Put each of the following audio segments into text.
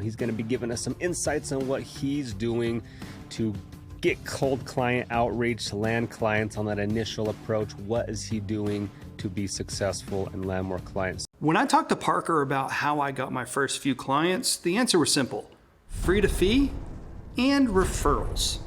He's going to be giving us some insights on what he's doing to get cold client outreach, to land clients on that initial approach. What is he doing to be successful and land more clients? When I talked to Parker about how I got my first few clients, the answer was simple: free to fee and referrals.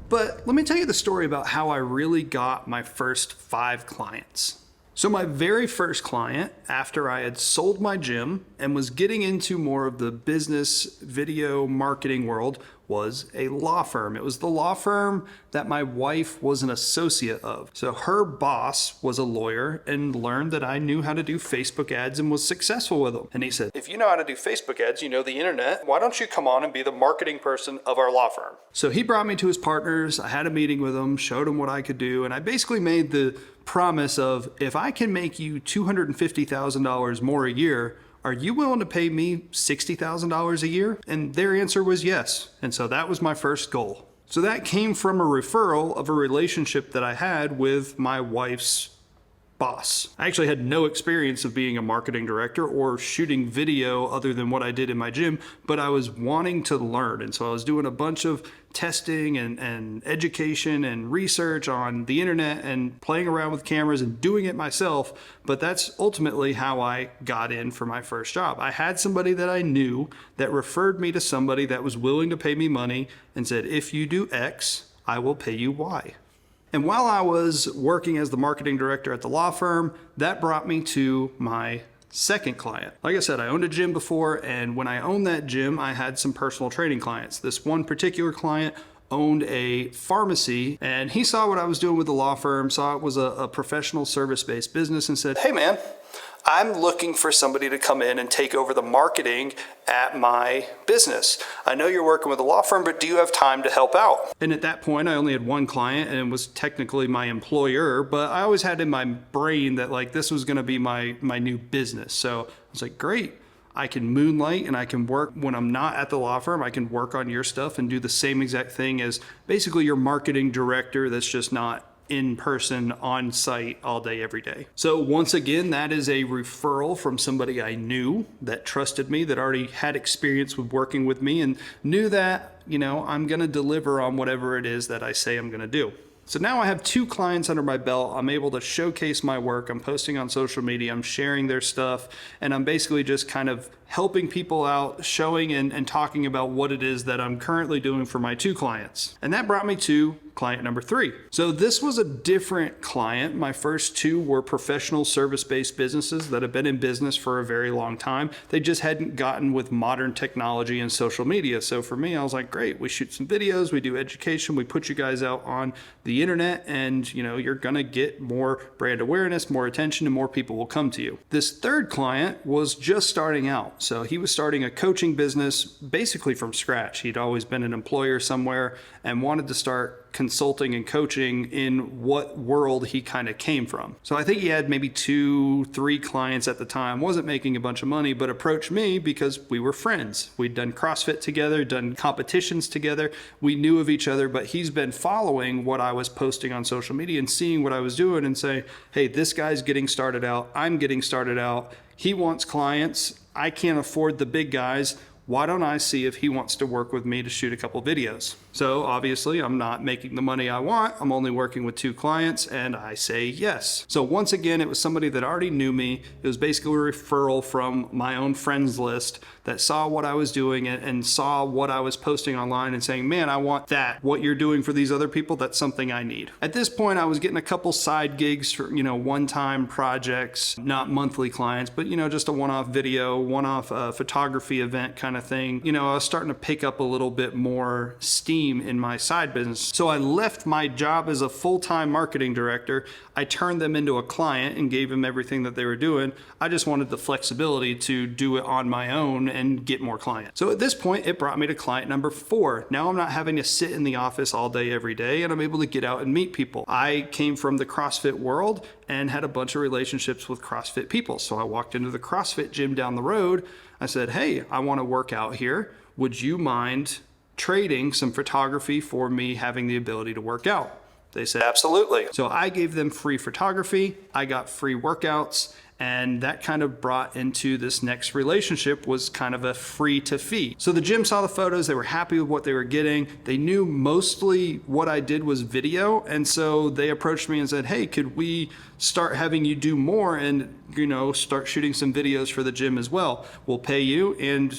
But let me tell you the story about how I really got my first 5 clients. So my very first client, after I had sold my gym and was getting into more of the business video marketing world, was a law firm. It was the law firm that my wife was an associate of. So her boss was a lawyer and learned that I knew how to do Facebook ads and was successful with them. And he said, if you know how to do Facebook ads, you know the internet, why don't you come on and be the marketing person of our law firm? So he brought me to his partners. I had a meeting with him, showed him what I could do. And I basically made the promise of, if I can make you $250,000 more a year, are you willing to pay me $60,000 a year? And their answer was yes. And so that was my first goal. So that came from a referral of a relationship that I had with my wife's boss. I actually had no experience of being a marketing director or shooting video other than what I did in my gym, but I was wanting to learn. And so I was doing a bunch of testing and education and research on the internet and playing around with cameras and doing it myself. But that's ultimately how I got in for my first job. I had somebody that I knew that referred me to somebody that was willing to pay me money and said, if you do X, I will pay you Y. And while I was working as the marketing director at the law firm, that brought me to my second client. Like I said, I owned a gym before, and when I owned that gym, I had some personal training clients. This one particular client owned a pharmacy, and he saw what I was doing with the law firm, saw it was a professional service-based business, and said, hey man, I'm looking for somebody to come in and take over the marketing at my business. I know you're working with a law firm, but do you have time to help out? And at that point, I only had one client and it was technically my employer, but I always had in my brain that like this was gonna be my new business. So I was like, great. I can moonlight and I can work when I'm not at the law firm. I can work on your stuff and do the same exact thing as basically your marketing director that's just not in person, on site, all day, every day. So once again, that is a referral from somebody I knew that trusted me, that already had experience with working with me and knew that, you know, I'm gonna deliver on whatever it is that I say I'm gonna do. So now I have 2 clients under my belt. I'm able to showcase my work. I'm posting on social media. I'm sharing their stuff. And I'm basically just kind of helping people out, showing and talking about what it is that I'm currently doing for my 2 clients. And that brought me to client number 3. So this was a different client. My first 2 were professional service-based businesses that have been in business for a very long time. They just hadn't gotten with modern technology and social media. So for me, I was like, great, we shoot some videos, we do education, we put you guys out on the internet, and you know, you're gonna get more brand awareness, more attention, and more people will come to you. This third client was just starting out. So he was starting a coaching business basically from scratch. He'd always been an employer somewhere and wanted to start consulting and coaching in what world he kind of came from. So I think he had maybe 2-3 clients at the time, wasn't making a bunch of money, but approached me because we were friends. We'd done CrossFit together, done competitions together. We knew of each other, but he's been following what I was posting on social media and seeing what I was doing and say, hey, this guy's getting started out. I'm getting started out. He wants clients. I can't afford the big guys. Why don't I see if he wants to work with me to shoot a couple videos? So obviously I'm not making the money I want. I'm only working with 2 clients and I say yes. So once again, it was somebody that already knew me. It was basically a referral from my own friends list that saw what I was doing and saw what I was posting online and saying, man, I want that. What you're doing for these other people, that's something I need. At this point, I was getting a couple side gigs for, you know, one-time projects, not monthly clients, but, you know, just a one-off video, one-off photography event kind of thing. You know, I was starting to pick up a little bit more steam in my side business. So I left my job as a full-time marketing director. I turned them into a client and gave them everything that they were doing. I just wanted the flexibility to do it on my own and get more clients. So at this point, it brought me to client number 4. Now I'm not having to sit in the office all day, every day, and I'm able to get out and meet people. I came from the CrossFit world and had a bunch of relationships with CrossFit people. So I walked into the CrossFit gym down the road. I said, hey, I want to work out here. Would you mind trading some photography for me having the ability to work out? They said, absolutely. So I gave them free photography. I got free workouts And that kind of brought into this next relationship was kind of a free to fee. So the gym saw the photos, they were happy with what they were getting. They knew mostly what I did was video. And so they approached me and said, hey, could we start having you do more and, start shooting some videos for the gym as well? We'll pay you. And,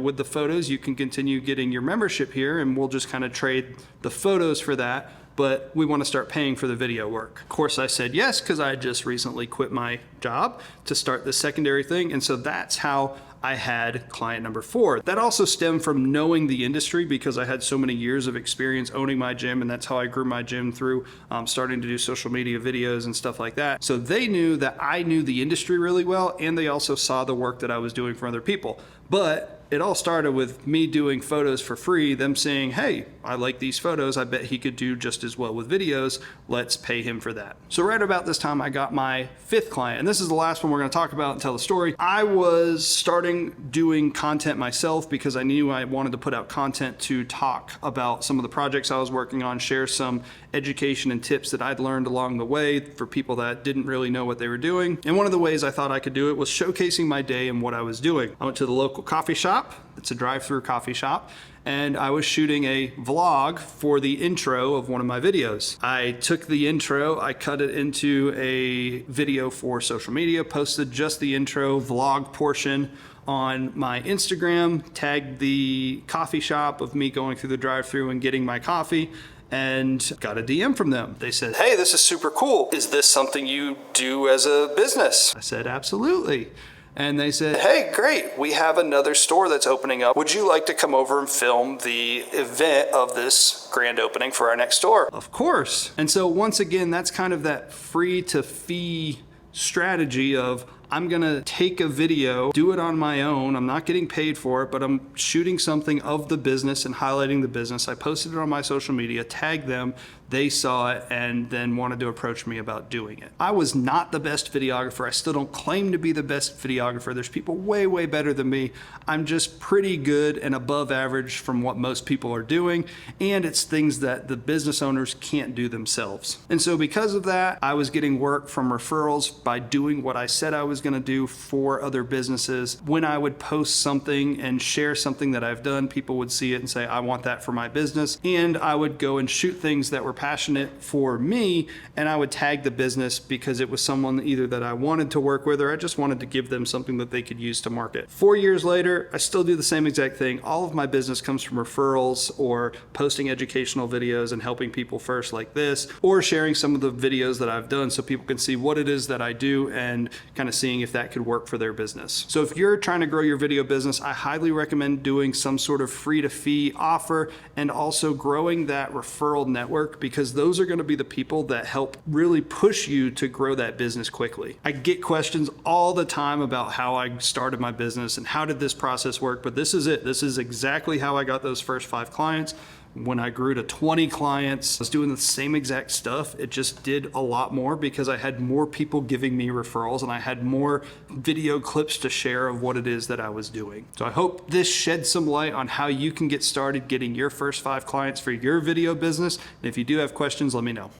with the photos, you can continue getting your membership here, and we'll just kind of trade the photos for that. But we want to start paying for the video work. Of course, I said yes, because I just recently quit my job to start this secondary thing. And so that's how I had client number 4. That also stemmed from knowing the industry, because I had so many years of experience owning my gym, and that's how I grew my gym through starting to do social media videos and stuff like that. So they knew that I knew the industry really well, and they also saw the work that I was doing for other people. But it all started with me doing photos for free, them saying, hey, I like these photos. I bet he could do just as well with videos. Let's pay him for that. So right about this time, I got my 5th client. And this is the last one we're going to talk about and tell the story. I was starting doing content myself because I knew I wanted to put out content to talk about some of the projects I was working on, share some education and tips that I'd learned along the way for people that didn't really know what they were doing. And one of the ways I thought I could do it was showcasing my day and what I was doing. I went to the local coffee shop. It's a drive-through coffee shop. And I was shooting a vlog for the intro of one of my videos. I took the intro, I cut it into a video for social media, posted just the intro vlog portion on my Instagram, tagged the coffee shop of me going through the drive-through and getting my coffee, and got a DM from them. They said, hey, this is super cool. Is this something you do as a business? I said, absolutely. And they said, hey, great, we have another store that's opening up. Would you like to come over and film the event of this grand opening for our next store? Of course. And so once again, that's kind of that free to fee strategy of, I'm gonna take a video, do it on my own. I'm not getting paid for it, but I'm shooting something of the business and highlighting the business. I posted it on my social media, tagged them, they saw it, and then wanted to approach me about doing it. I was not the best videographer. I still don't claim to be the best videographer. There's people way, way better than me. I'm just pretty good and above average from what most people are doing, and it's things that the business owners can't do themselves. And so because of that, I was getting work from referrals by doing what I said I was gonna do for other businesses. When I would post something and share something that I've done, people would see it and say, I want that for my business. And I would go and shoot things that were passionate for me, and I would tag the business because it was someone either that I wanted to work with or I just wanted to give them something that they could use to market. 4 years later, I still do the same exact thing. All of my business comes from referrals or posting educational videos and helping people first like this, or sharing some of the videos that I've done so people can see what it is that I do and kind of seeing if that could work for their business. So if you're trying to grow your video business, I highly recommend doing some sort of free to fee offer and also growing that referral network, because those are going to be the people that help really push you to grow that business quickly. I get questions all the time about how I started my business and how did this process work, but this is it. This is exactly how I got those first 5 clients. When I grew to 20 clients, I was doing the same exact stuff. It just did a lot more because I had more people giving me referrals and I had more video clips to share of what it is that I was doing. So I hope this sheds some light on how you can get started getting your first 5 clients for your video business. And if you do have questions, let me know.